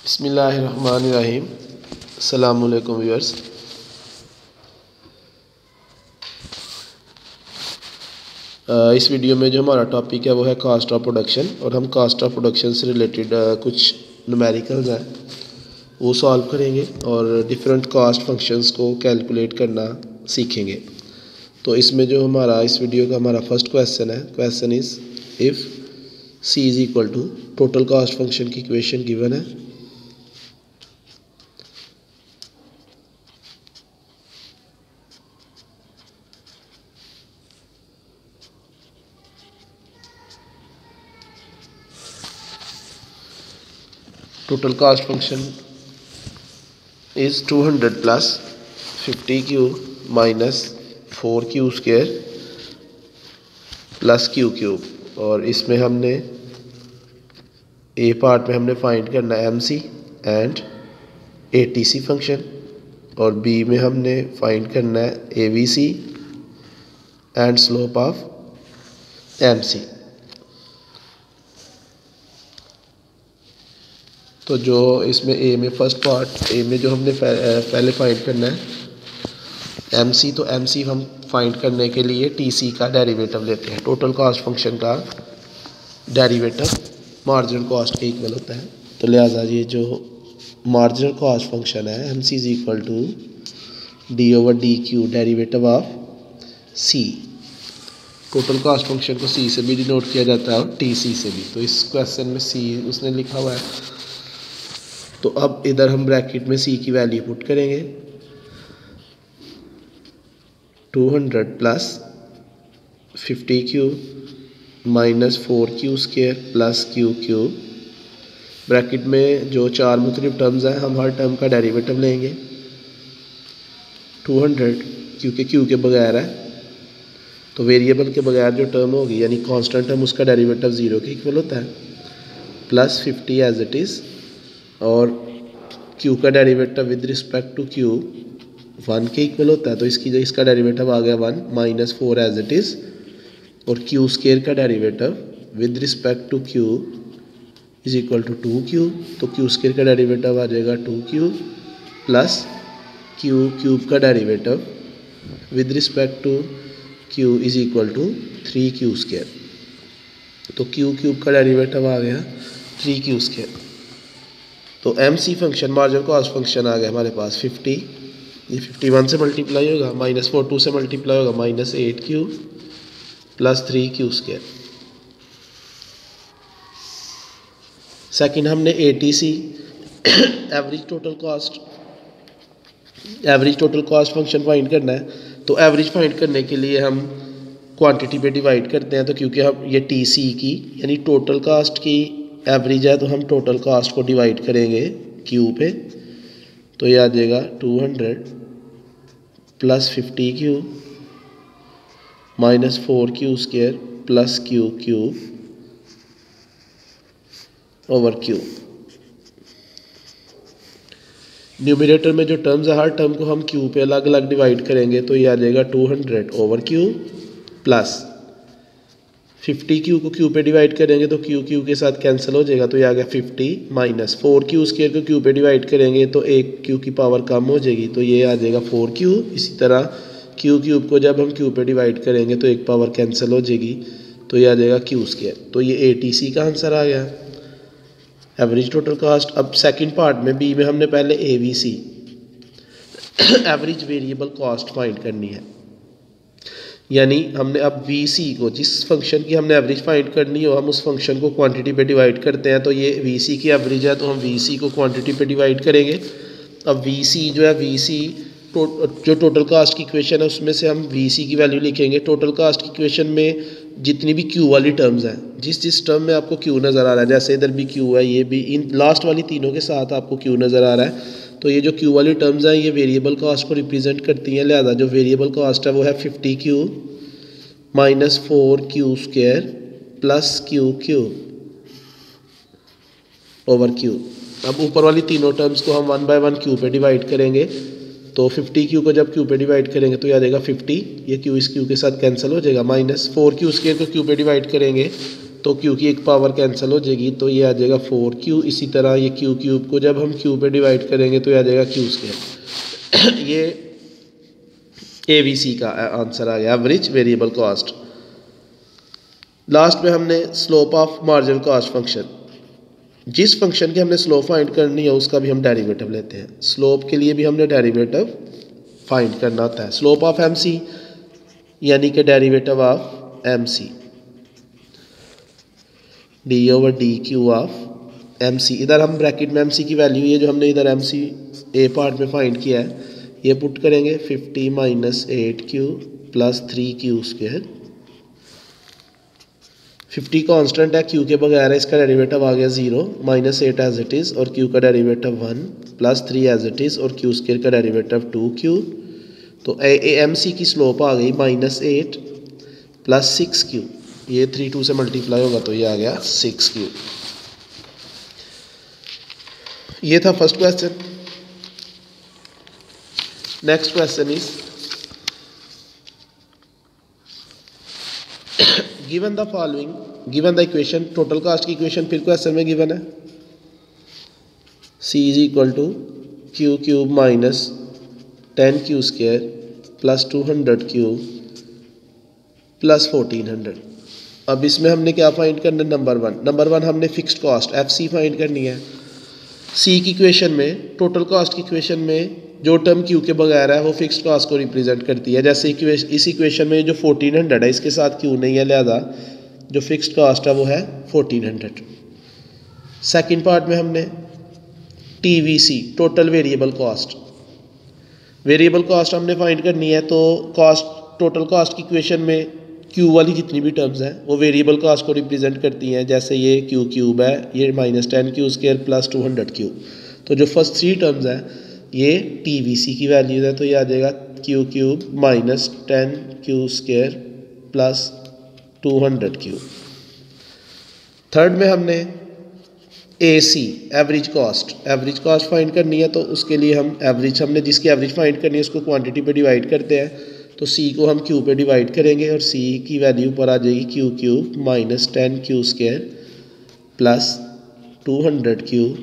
बिस्मिल्लाहिर्रहमानिर्रहीम। अस्सलामुअलैकुम व्यूअर्स। इस वीडियो में जो हमारा टॉपिक है वो है कास्ट ऑफ प्रोडक्शन, और हम कास्ट ऑफ प्रोडक्शन से रिलेटेड कुछ न्यूमेरिकल्स हैं वो सॉल्व करेंगे और डिफरेंट कास्ट फंक्शंस को कैलकुलेट करना सीखेंगे। तो इसमें जो हमारा इस वीडियो का हमारा फर्स्ट क्वेश्चन है, question is if c is equal to total cost function की इक्वेशन गिवन है। Total cost function is 200 plus 50Q minus 4Q square plus Q cube. और इसमें हमने ए पार्ट में हमने फाइंड करना है MC एंड ATC फंक्शन, और बी में हमने फाइंड करना है AVC and slope of MC। तो जो इसमें ए में फर्स्ट पार्ट ए में जो हमने पहले फाइंड करना है MC, तो MC हम फाइंड करने के लिए TC का डेरिवेटिव लेते हैं। टोटल कास्ट फंक्शन का डेरिवेटिव मार्जिनल कॉस्ट के इक्वल होता है, तो लिहाजा ये जो मार्जिनल कॉस्ट फंक्शन है MC is equal to D/DQ derivative of C। Total cost function को C से भी डिनोट किया जाता है और TC से भी। तो इस क्वेश्चन में C उसने लिखा हुआ है, तो अब इधर हम ब्रैकेट में C की वैल्यू पुट करेंगे। 200 plus 50Q minus 4Q square plus Q cube. Bracket में जो चार मुख्तलिफ टर्म्स हैं हम हर टर्म का डेरिवेटिव लेंगे। 200 क्योंकि Q के बगैर है, तो वेरिएबल के बगैर जो टर्म होगी यानी कांस्टेंट टर्म उसका डेरिवेटिव 0 के इक्वल होता है, प्लस 50 एज इट इज़, और Q का derivative with respect to Q 1 के इक्वल होता है, तो इसका डेरिवेटिव आ गया 1 माइनस 4 एज इट इज़, और Q स्क्वायर का derivative with respect to Q is equal to 2Q, तो Q स्क्वायर का डेरिवेटिव आ जाएगा 2Q प्लस Q क्यूब का derivative with respect to Q is equal to 3Q square, तो Q cube का derivative आ गया 3Q स्क्वायर। तो MC function marginal cost function आ गया हमारे पास 50, ये 51 से मल्टीप्लाई होगा, माइनस 42 से मल्टीप्लाई होगा, minus 8Q plus 3Q square. Second हमने ATC average total cost function find करना है। तो एवरेज फाइंड करने के लिए हम क्वांटिटी पे डिवाइड करते हैं, तो क्योंकि हम ये TC की यानी टोटल कास्ट की एवरेज है, तो हम टोटल कास्ट को डिवाइड करेंगे Q पे, तो ये आ जाएगा 200 plus 50Q minus 4Q square plus Q cube over Q। Numerator में जो टर्म्स है हर टर्म को हम Q पे अलग अलग डिवाइड करेंगे, तो ये आ जाएगा 200 ओवर Q प्लस 50Q को Q पे डिवाइड करेंगे तो Q के साथ कैंसिल हो जाएगा, तो ये आ गया 50 माइनस 4Q स्क्वायर को Q पे डिवाइड करेंगे तो एक Q की पावर कम हो जाएगी, तो ये आ जाएगा 4Q। इसी तरह Q क्यूब को जब हम Q पे डिवाइड करेंगे तो एक पावर कैंसिल हो जाएगी, तो ये आ जाएगा Q स्क्वायर। तो ये ATC का आंसर आ गया, एवरेज टोटल कास्ट। अब सेकंड पार्ट में B में हमने पहले AVC average variable cost find करनी है, यानी हमने अब VC को, जिस फंक्शन की हमने एवरेज फाइंड करनी हो, हम उस फंक्शन को क्वांटिटी पे डिवाइड करते हैं। तो ये VC की एवरेज है, तो हम VC को क्वांटिटी पे डिवाइड करेंगे। अब VC जो है जो टोटल कास्ट की इक्वेशन है उसमें से हम VC की वैल्यू लिखेंगे। टोटल कास्ट की इक्वेशन में जितनी भी Q वाली टर्म्स हैं, जिस टर्म में आपको Q नज़र आ रहा है, जैसे इधर भी Q है, ये भी, इन लास्ट वाली तीनों के साथ आपको Q नज़र आ रहा है, तो ये जो Q वाली टर्म्स हैं ये वेरिएबल कास्ट को रिप्रेजेंट करती हैं। लिहाजा जो वेरिएबल कास्ट है वो है 50Q minus 4Q square plus Q cube over Q। अब ऊपर वाली तीनों टर्म्स को हम 1 बाय 1 Q पे डिवाइड करेंगे, तो 50Q को जब Q पे डिवाइड करेंगे तो ये आ जाएगा 50, ये Q इस Q के साथ कैंसिल हो जाएगा, माइनस 4Q स्क्वायर को Q पे डिवाइड करेंगे तो क्यू की एक पावर कैंसिल हो जाएगी, तो ये आ जाएगा 4q। इसी तरह ये क्यू क्यूब को जब हम क्यू पे डिवाइड करेंगे तो ये आ जाएगा क्यू स्क्वायर। ये ABC का आंसर आ गया, एवरेज वेरिएबल कॉस्ट। लास्ट में हमने slope of marginal cost function, जिस फंक्शन की हमने स्लोप फाइंड करनी है उसका भी हम डेरिवेटिव लेते हैं। स्लोप के लिए भी हमने डेरिवेटिव फाइंड करना होता है। स्लोप ऑफ MC यानी कि derivative of MC, d/dq of MC। इधर हम ब्रैकेट में MC की वैल्यू, ये जो हमने इधर MC ए पार्ट में फाइंड किया है, ये पुट करेंगे 50 - 8q + 3q स्क्वायर। 50 कांस्टेंट है, q के बगैर है, इसका डेरिवेटिव आ गया 0, -8 एज इट इज़ और q का डेरिवेटिव 1 + 3 एज इट इज़ और q स्क्वायर का डेरिवेटिव 2q। तो MC की स्लोप आ गई -8 + 6q, ये 3 2 से मल्टीप्लाई होगा तो ये आ गया 6q। ये था first question. Next question is given the following, given the equation, total cast की इक्वेशन फिर क्वेश्चन में गिवन है, C = q³ - 10q² + 200q + 1400। अब इसमें हमने क्या फाइंड करना है? नंबर वन हमने फिक्स्ड कॉस्ट FC फाइंड करनी है। C की इक्वेशन में, टोटल कॉस्ट की इक्वेशन में जो टर्म Q के बगैर है वो फिक्स्ड कॉस्ट को रिप्रेजेंट करती है। जैसे इस इक्वेशन में जो 1400 है इसके साथ Q नहीं है, लिहाजा जो फिक्स्ड कॉस्ट है वो है 1400। सेकंड पार्ट में हमने TVC, total variable cost, variable cost हमने फाइंड करनी है। तो कॉस्ट, टोटल कॉस्ट की इक्वेशन में Q वाली जितनी भी टर्म्स हैं वो वेरिएबल कॉस्ट को रिप्रेजेंट करती हैं। जैसे ये Q³ है, ये -10q² + 200q। तो जो फर्स्ट 3 टर्म्स हैं ये TVC की वैल्यूज है, तो ये आ जाएगा Q³ - 10q² + 200q। थर्ड में हमने AC, एवरेज कॉस्ट फाइंड करनी है। तो उसके लिए हम एवरेज, हमने जिसकी एवरेज फाइंड करनी है उसको क्वांटिटी पे डिवाइड करते हैं। तो C को हम Q पे डिवाइड करेंगे और C की वैल्यू पर आ जाएगी Q³ - 10q² + 200q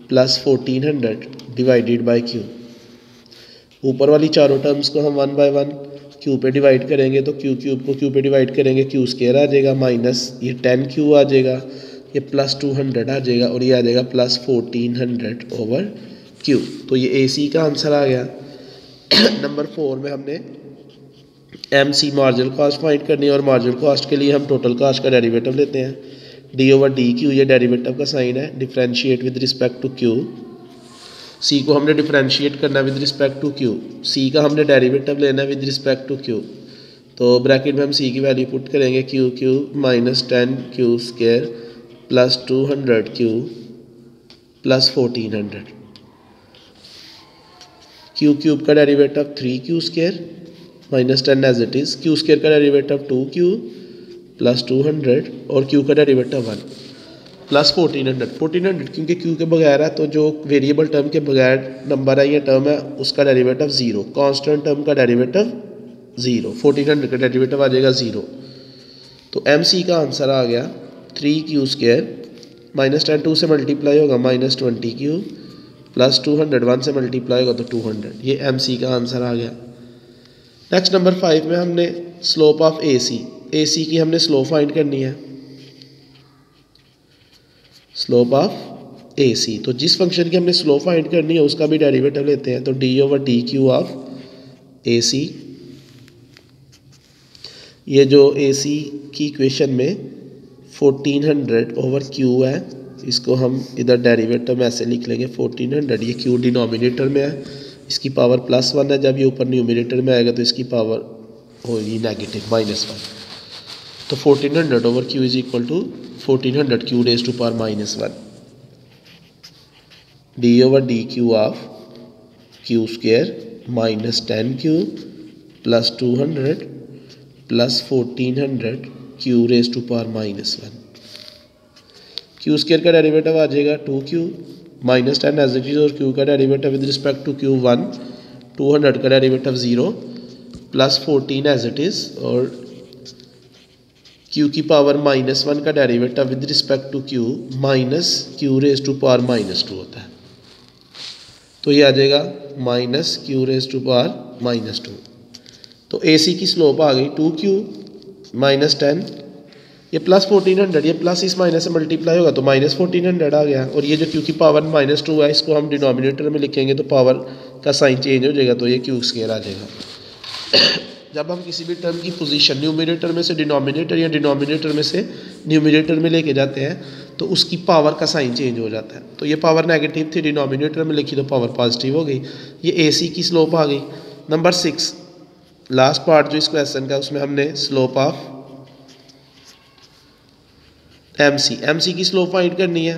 + 1400 divided by Q। ऊपर वाली चारों टर्म्स को हम 1 बाय 1 Q पे डिवाइड करेंगे, तो Q³ को Q पे डिवाइड करेंगे, Q² आ जाएगा, माइनस ये 10q आ जाएगा, ये + 200 आ जाएगा और ये आ जाएगा + 1400/Q। तो ये AC का आंसर आ गया। नंबर 4 में हमने MC मार्जिनल कॉस्ट फाइंड करनी है और मार्जिनल कॉस्ट के लिए हम टोटल कॉस्ट का डेरिवेटिव लेते हैं। d/dq ये डेरिवेटिव का साइन है, differentiate with respect to Q। C को हमने डिफरेंशिएट करना है with respect to Q, C का हमने डेरिवेटिव लेना है विद रिस्पेक्ट टू Q। तो ब्रैकेट में हम C की वैल्यू पुट करेंगे Q³ - 10q² + 200q + 1400। Q³ का derivative 3q² -10 as it is, Q² का डेरिवेटिव 2q + 200 और Q का डेरिवेटिव 1 + 1400 क्योंकि Q के बगैर है, तो जो वेरिएबल टर्म के बगैर नंबर है या टर्म है उसका डेरिवेटिव 0, कांस्टेंट टर्म का डेरिवेटिव 0, 1400 का डेरिवेटिव आ जाएगा 0। तो MC का आंसर आ गया 3q², -10 2 से मल्टीप्लाई होगा -20q + 200 1 से मल्टीप्लाई होगा तो 200, ये MC का आंसर आ गया। नेक्स्ट नंबर 5 में हमने स्लोप ऑफ AC की हमने स्लोप फाइंड करनी है। स्लोप ऑफ AC, तो जिस फंक्शन की हमने स्लोप फाइंड करनी है उसका भी डेरिवेटिव लेते हैं। तो d/dq ऑफ AC, ये जो AC की इक्वेशन में 1400/Q है, इसको हम इधर डेरिवेटिव में ऐसे लिख लेंगे 1400, ये Q डिनोमिनेटर में है, इसकी पावर +1 है, जब ये ऊपर न्यूमिनेटर में आएगा तो इसकी पावर होगी नेगेटिव -1। तो 1400/Q = 1400q raised to power -1। d/dq of Q² - 10q + 200 + 1400q raised to power -1। Q² का डेरिवेटिव आ जाएगा 2q -10 एज इट इज और Q का derivative with respect to Q 1, 200 का डेरिवेटिव 0 + 14 एज इट इज और q की power -1 का derivative with respect to q minus q raise to power -2 होता है। तो ये आ जाएगा minus q raise to power -2। तो ए सी की स्लोप आ गई 2q -10, ये प्लस 1400, ये प्लस इस माइनस से मल्टीप्लाई होगा तो माइनस 1400 आ गया। और ये जो क्यू की पावर -2 है इसको हम डिनोमिनेटर में लिखेंगे तो पावर का साइन चेंज हो जाएगा, तो ये क्यू स्क्वायर आ जाएगा। जब हम किसी भी टर्म की पोजीशन न्यूमरेटर में से डिनोमिनेटर या डिनोमिनेटर में से न्यूमरेटर में लेके जाते हैं तो उसकी पावर का साइन चेंज हो जाता है। तो ये पावर नेगेटिव थी, डिनोमिनेटर में लिखी तो पावर पॉजिटिव हो गई। ये ए सी की स्लोप आ गई। नंबर 6 लास्ट पार्ट जो इस क्वेश्चन का, उसमें हमने स्लोप ऑफ एम सी की स्लोप फाइंड करनी है।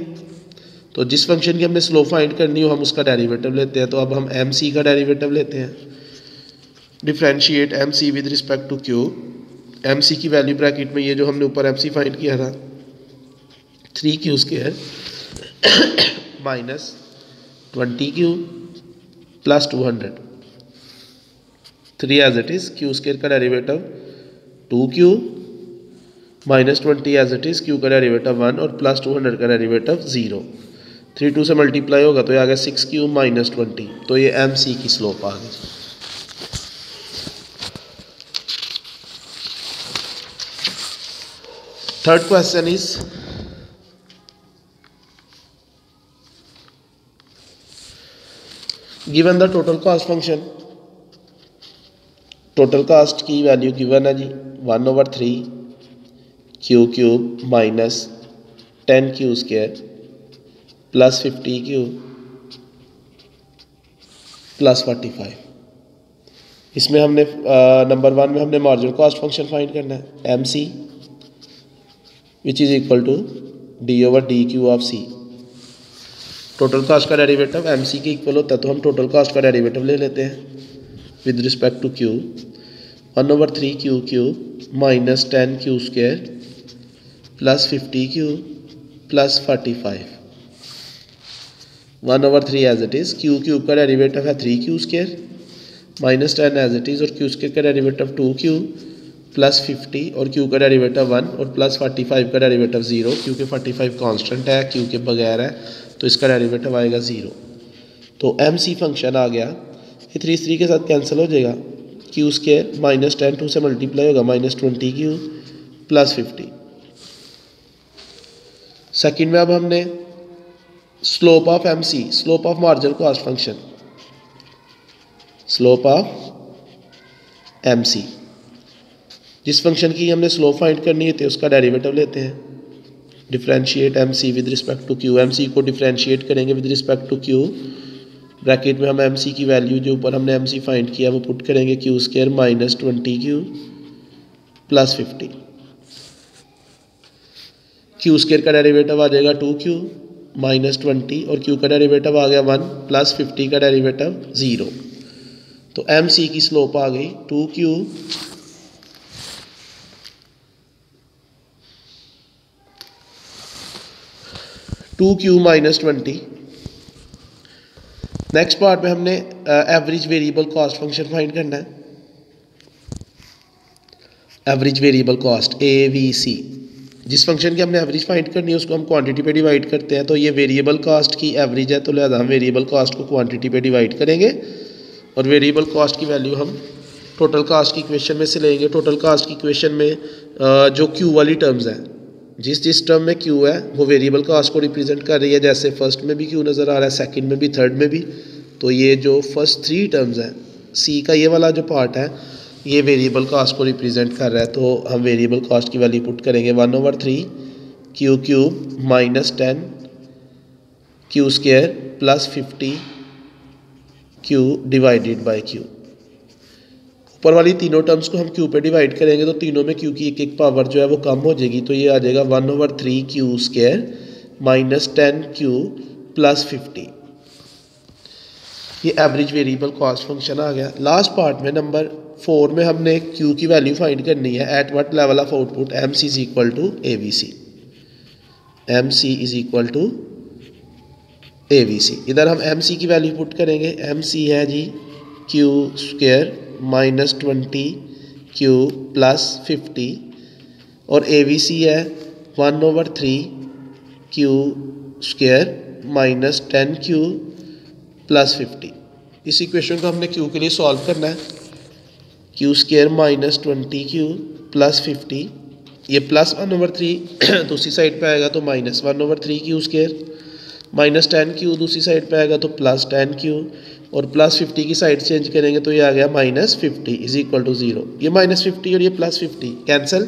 तो जिस फंक्शन की हमने स्लोप फाइंड करनी हो हम उसका डेरिवेटिव लेते हैं। तो अब हम एम सी का डेरिवेटिव लेते हैं। Differentiate M C with respect to q. M C की वैल्यू ब्रैकेट में ये जो हमने ऊपर एम सी फाइंड किया था 3q square minus 20q plus 200, 3 as it is, Q square का derivative 2q minus 20 as it is, Q का डेरिवेटिव 1 और प्लस 200 का डेरिवेटिव 0। 3 2 से मल्टीप्लाई होगा तो ये आ गया 6q माइनस 20। तो ये एम सी की स्लोप आ गई। Third question is given the total cost function. Total cost की वैल्यू गिवन है जी 1/3 q cube minus 10q square plus 50q plus 45। इसमें हमने नंबर 1 में हमने मार्जिनल कॉस्ट फंक्शन फाइंड करना है M C which is equal to d/dq of c. Total cost का derivative M C के इक्वल होता है तो हम टोटल कॉस्ट का डेरिवेटिव ले लेते हैं with respect to q. 1/3 q cube minus 10q square plus 50q plus 45। 1/3 as it is, q cube का डेरिवेटिव है 3q square minus 10 as it is, और क्यू स्क्वायर का डेरिवेटिव 2q प्लस 50 और Q का derivative 1 और plus 45 का derivative 0, क्योंकि 45 constant है, क्यू के बगैर है तो इसका डेरिवेटिव आएगा 0। तो एम सी फंक्शन आ गया। ये 3 के साथ कैंसिल हो जाएगा। क्यू स्क्वायर माइनस 10 2 से मल्टीप्लाई होगा माइनस 20q प्लस 50। सेकेंड में अब हमने slope of M C, slope of marginal cost function, slope of M C, जिस फंक्शन की हमने स्लोप फाइंड करनी है तो उसका डेरिवेटिव लेते हैं। Differentiate M C with respect to q. M C को डिफरेंशिएट करेंगे with respect to q. Bracket में हम एम सी की वैल्यू जो ऊपर हमने एम सी फाइंड किया वो पुट करेंगे Q square minus 20q plus 50। Q square का डेरिवेटिव आ जाएगा 2q माइनस 20 और क्यू का डेरिवेटिव आ गया 1 प्लस 50 का डेरिवेटिव 0। तो एम सी की स्लोप आ गई 2q माइनस 20। नेक्स्ट पार्ट में हमने average variable cost function find करना है। एवरेज वेरिएबल कॉस्ट AVC, जिस फंक्शन की हमने एवरेज फाइंड करनी है उसको हम क्वांटिटी पे डिवाइड करते हैं। तो ये वेरिएबल कॉस्ट की एवरेज है तो लिहाजा हम वेरिएबल कॉस्ट को क्वांटिटी पे डिवाइड करेंगे और वेरिएबल कॉस्ट की वैल्यू हम टोटल कास्ट की इक्वेशन में से लेंगे। टोटल कास्ट की इक्वेशन में जो क्यू वाली टर्म्स हैं, जिस टर्म में क्यू है वो वेरिएबल कास्ट को रिप्रेजेंट कर रही है। जैसे फर्स्ट में भी क्यू नज़र आ रहा है, सेकंड में भी, थर्ड में भी। तो ये जो फर्स्ट 3 टर्म्स हैं, सी का ये वाला जो पार्ट है ये वेरिएबल कास्ट को रिप्रेजेंट कर रहा है। तो हम वेरिएबल कास्ट की वैल्यू पुट करेंगे 1/3 q cube minus 10 Q square plus 50 Q divided by Q. ऊपर वाली तीनों टर्म्स को हम क्यू पे डिवाइड करेंगे तो तीनों में क्यू की एक पावर जो है वो कम हो जाएगी। तो ये आ जाएगा 1/3 Q square minus 10 Q plus 50। ये एवरेज वेरिएबल कॉस्ट फंक्शन आ गया। लास्ट पार्ट में नंबर 4 में हमने क्यू की वैल्यू फाइंड करनी है। At what level of output M C is equal to AVC। M C is equal to AVC। इधर हम एम सी की वैल्यू पुट करेंगे। एम सी है जी q square minus 20 q plus 50 और ABC है 1/3 Q² माइनस 10Q प्लस 50। इस equation को हमने Q के लिए सॉल्व करना है। Q² माइनस 20Q प्लस 50, ये प्लस 1/3 दूसरी साइड पे आएगा तो माइनस 1/3Q² माइनस 10Q दूसरी साइड पे आएगा तो प्लस 10Q और प्लस 50 की साइड चेंज करेंगे तो ये आ गया माइनस 50 इज इक्वल टू 0। ये माइनस 50 और ये प्लस 50 कैंसिल।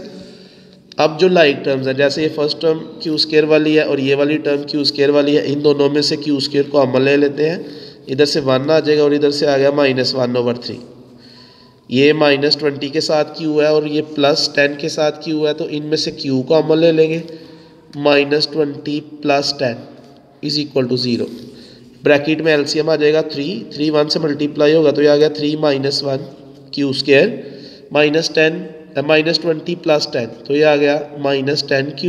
अब जो लाइक टर्म्स है, जैसे ये फर्स्ट टर्म Q² वाली है और ये वाली टर्म Q² वाली है, इन दोनों में से Q² कॉमन ले लेते हैं। इधर से 1 आ जाएगा और इधर से आ गया माइनस 1/3। ये माइनस 20 के साथ Q है और ये प्लस 10 के साथ Q है, तो इनमें से Q कॉमन ले लेंगे। Minus 20 plus 10 is equal to 0। Bracket में एलसीएम आ जाएगा 3 1 से मल्टीप्लाई होगा तो ये आ गया 3 minus 1 Q² minus 10 minus 20 plus 10 तो ये आ गया minus 10Q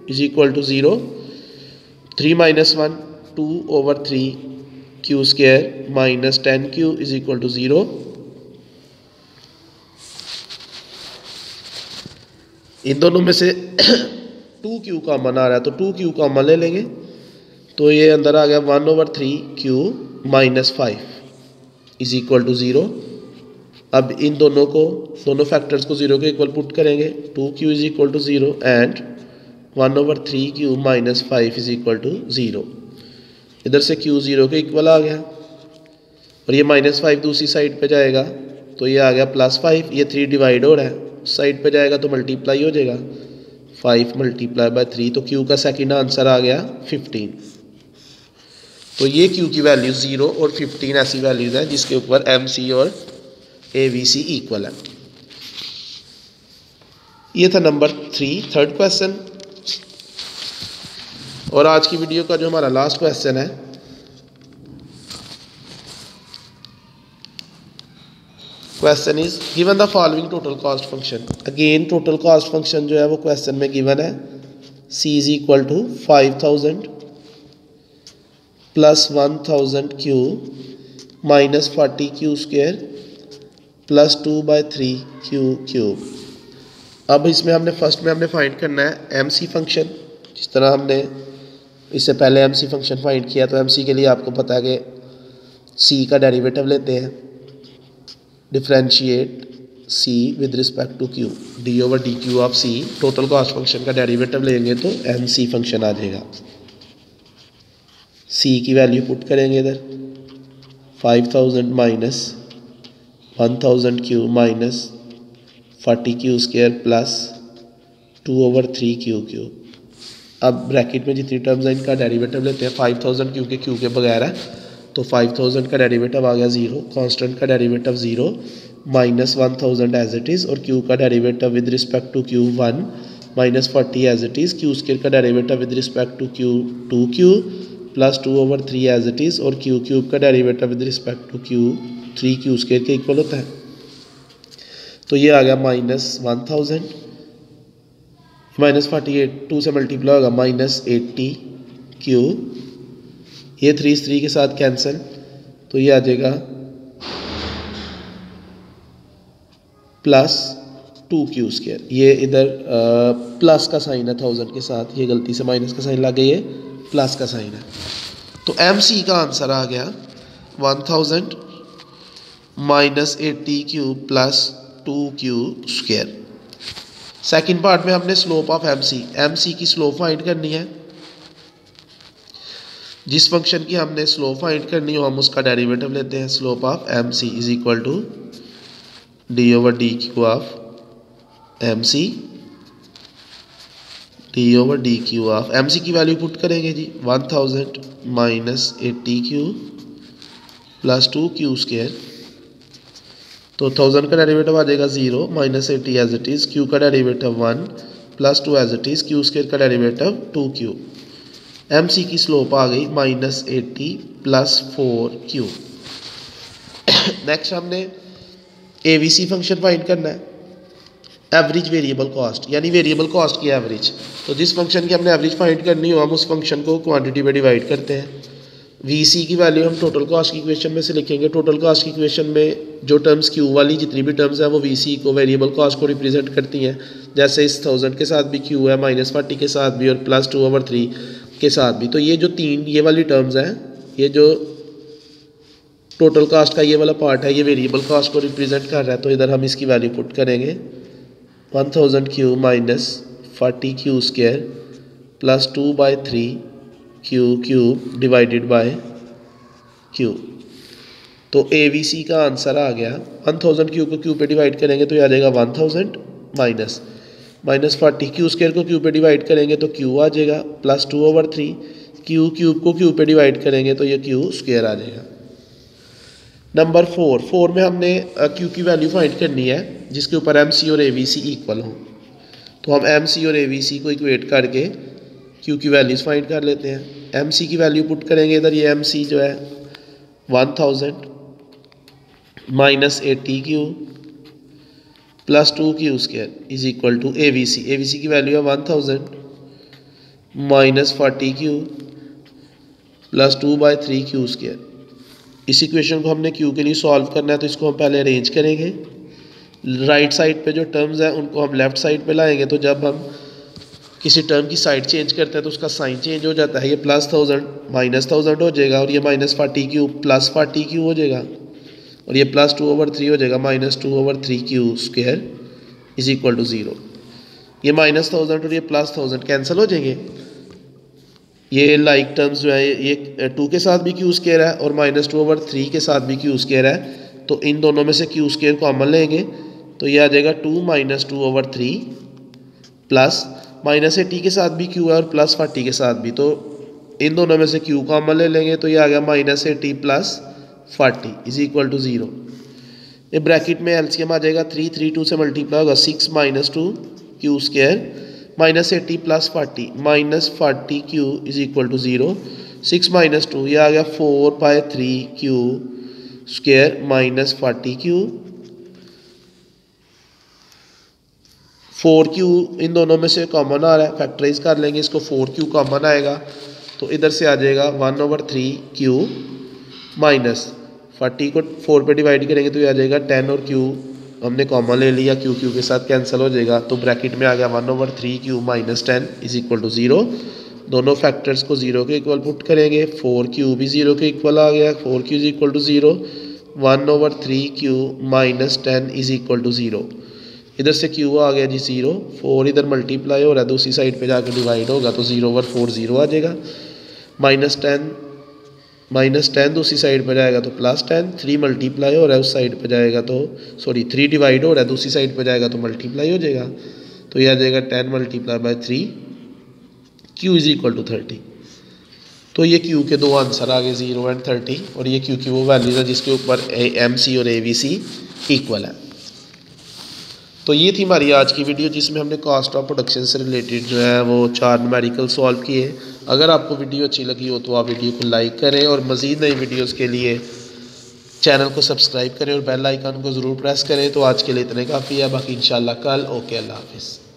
is equal to 0। 3 minus 1 2/3 Q² minus 10Q is equal to 0। इन दोनों में से 2Q कॉमन आ रहा है तो 2Q कॉमन ले लेंगे तो ये अंदर आ गया 1/3Q minus 5 is equal to 0। अब इन दोनों फैक्टर्स को 0 के इक्वल पुट करेंगे। 2Q is equal to 0 and 1/3Q minus 5 is equal to 0। इधर से Q 0 के इक्वल आ गया और ये माइनस 5 दूसरी साइड पे जाएगा तो ये आ गया प्लस 5। ये 3 डिवाइड हो रहा है, उस साइड पे जाएगा तो मल्टीप्लाई हो जाएगा 5 मल्टीप्लाई बाय 3 तो Q का सेकंड आंसर आ गया 15। तो ये Q की वैल्यू 0 और 15 ऐसी वैल्यूज हैं जिसके ऊपर MC और ABC इक्वल है। ये था नंबर 3 थर्ड क्वेश्चन। और आज की वीडियो का जो हमारा लास्ट क्वेश्चन है, question is given the following total cost function. Again total cost function जो है वो क्वेश्चन में गिवन है। C is equal to 5000 plus 1000Q minus 40Q² plus 2/3Q³। अब इसमें हमने फर्स्ट में हमने फाइंड करना है MC फंक्शन। जिस तरह हमने इससे पहले MC फंक्शन फाइंड किया तो MC के लिए आपको पता है कि C का डेरिवेटिव लेते हैं, differentiate C with respect to Q, d/dq of C। Total cost function का डेरिवेटिव लेंगे तो MC फंक्शन आ जाएगा। C की वैल्यू पुट करेंगे इधर 5000 minus 1000Q minus 40Q² plus 2/3Q³। अब ब्रैकेट में जितनी टर्म्स हैं इनका डेरिवेटिव लेते हैं। 5000 क्योंकि Q के बगैर है तो 5000 का डेरिवेटिव आ गया 0, कांस्टेंट का derivative 0 minus 1000 as it is और Q का derivative with respect to Q 1 minus 40 as it is. Q² का derivative with respect to Q 2Q plus 2/3 as it is और Q³ का derivative with respect to Q 3Q² के equal होता है। तो ये आ गया माइनस 1000 माइनस 48 2 से मल्टीप्लाई होगा माइनस 80Q। ये 3 के साथ कैंसिल तो ये आ जाएगा प्लस 2Q²। ये इधर प्लस का साइन है 1000 के साथ, ये गलती से माइनस का साइन लग गई, ये प्लस का साइन है। तो MC का आंसर आ गया 1000 minus 80Q plus 2Q²। Second part में हमने स्लोप ऑफ MC की स्लोप फाइंड करनी है। जिस फंक्शन की हमने स्लोप फाइंड करनी हो हम उसका डेरिवेटिव लेते हैं। Slope of MC is equal to d/dq of MC d/dq of MC की वैल्यू पुट करेंगे जी 1000 माइनस 80Q प्लस 2Q²। तो 1000 का डेरिवेटिव आ जाएगा 0 minus 80 as it is, Q का derivative 1 plus 2 as it is, Q² का डेरिवेटिव 2Q। MC की स्लोप आ गई माइनस 80 प्लस 4Q। नेक्स्ट हमने ABC फंक्शन फाइंड करना है, एवरेज वेरिएबल कॉस्ट यानी वेरिएबल कॉस्ट की एवरेज। तो जिस फंक्शन की हमने एवरेज फाइंड करनी हो हम उस फंक्शन को क्वांटिटी में डिवाइड करते हैं। वी सी की वैल्यू हम टोटल कॉस्ट की इक्वेशन में से लिखेंगे। टोटल कॉस्ट की इक्वेशन में जो टर्म्स क्यू वाली जितनी भी टर्म्स हैं वो वी सी को वेरिएबल कॉस्ट को रिप्रेजेंट करती हैं। जैसे इस 1000 के साथ भी क्यू है, -40 के साथ भी और +2/3 के साथ भी। तो ये जो तीन ये वाली टर्म्स हैं, ये जो टोटल कास्ट का ये वाला पार्ट है, ये वेरिएबल कास्ट को रिप्रेजेंट कर रहा है। तो इधर हम इसकी वैल्यू पुट करेंगे 1000 Q -40 Q square +2/3 Q cube divided by Q. तो ए वी सी का आंसर आ गया 1000 क्यू को क्यू पे डिवाइड करेंगे तो ये आ जाएगा 1000 -40 क्यू स्क्वायर को क्यू पे डिवाइड करेंगे तो क्यू आ जाएगा +2/3 क्यू क्यूब को क्यू पे डिवाइड करेंगे तो ये क्यू स्क्वायर आ जाएगा। नंबर 4 में हमने क्यू की वैल्यू फाइंड करनी है जिसके ऊपर एम सी और ए वी सी इक्वल हो। तो हम एम सी और ए वी सी को इक्वेट करके क्यू की वैल्यूज़ फाइंड कर लेते हैं। एम सी की वैल्यू पुट करेंगे इधर, ये एम सी जो है 1000 -80 Q +2 Q square is equal to A V C. A V C की वैल्यू है 1000 -40 क्यू +2/3 क्यू स्क्वायर। इस इक्वेशन को हमने क्यू के लिए सॉल्व करना है तो इसको हम पहले अरेंज करेंगे। राइट साइड पे जो टर्म्स हैं उनको हम लेफ़्ट साइड पे लाएंगे। तो जब हम किसी टर्म की साइड चेंज करते हैं तो उसका साइन चेंज हो जाता है। ये +1000 -1000 हो जाएगा और ये -40 क्यू +40 क्यू हो जाएगा और ये +2/3 हो जाएगा -2/3 Q square is equal to 0। ये -1000 और ये +1000 कैंसिल हो जाएंगे। ये लाइक टर्म्स जो है ये 2 के साथ भी क्यू स्क्वायर है और -2/3 के साथ भी क्यू स्क्वायर है। तो इन दोनों में से क्यू स्क्वायर कॉमन लेंगे तो ये आ जाएगा 2 -2/3 प्लस -80 के साथ भी क्यू है और +40 के साथ भी। तो इन दोनों में से क्यू कॉमन ले लेंगे तो ये आ गया -80 + 40 इज इक्वल टू 0। ये ब्रैकेट में एलसीएम आ जाएगा 3 2 से मल्टीप्लाई होगा 6 - 2 Q square -80 + 40 -40 q is equal to 0। 6 - 2 ये आ गया 4/3 क्यू स्क्वायर -40 क्यू। 4 क्यू इन दोनों में से कॉमन आ रहा है, फैक्टराइज कर लेंगे इसको। 4 क्यू कॉमन आएगा तो इधर से आ जाएगा 1/3 क्यू -40 को 4 पे डिवाइड करेंगे तो ये आ जाएगा 10 और क्यू हमने कॉमन ले लिया, क्यू क्यू के साथ कैंसिल हो जाएगा। तो ब्रैकेट में आ गया 1/3 क्यू -10 इज इक्वल टू 0। दोनों फैक्टर्स को 0 के इक्वल पुट करेंगे। 4 क्यू भी 0 के इक्वल आ गया, 4 q is equal to 0। 1/3 q -10 is equal to 0। इधर से क्यू आ गया जी 0। 4 इधर मल्टीप्लाई हो रहा है, दूसरी साइड पे जाकर डिवाइड होगा तो 0/4 0 आ जाएगा। -10 दूसरी साइड पर जाएगा तो +10। 3 मल्टीप्लाई हो रहा है उस साइड पर जाएगा तो 3 डिवाइड हो रहा है दूसरी साइड पर जाएगा तो मल्टीप्लाई हो जाएगा। तो यह आ जाएगा 10 × 3 क्यू इज इक्वल टू 30। तो ये क्यू के दो आंसर आ गए 0 और 30 और ये क्यू की वो वैल्यूज है जिसके ऊपर एम सी और ए वी सी इक्वल है। तो ये थी हमारी आज की वीडियो जिसमें हमने कॉस्ट ऑफ प्रोडक्शन से रिलेटेड जो है वो 4 न्यूमेरिकल सॉल्व किए। अगर आपको वीडियो अच्छी लगी हो तो आप वीडियो को लाइक करें और मज़ीद नई वीडियोस के लिए चैनल को सब्सक्राइब करें और बेल आइकन को ज़रूर प्रेस करें। तो आज के लिए इतने काफ़ी है, बाकी इंशाल्लाह कल। ओके, अल्लाह हाफिज़।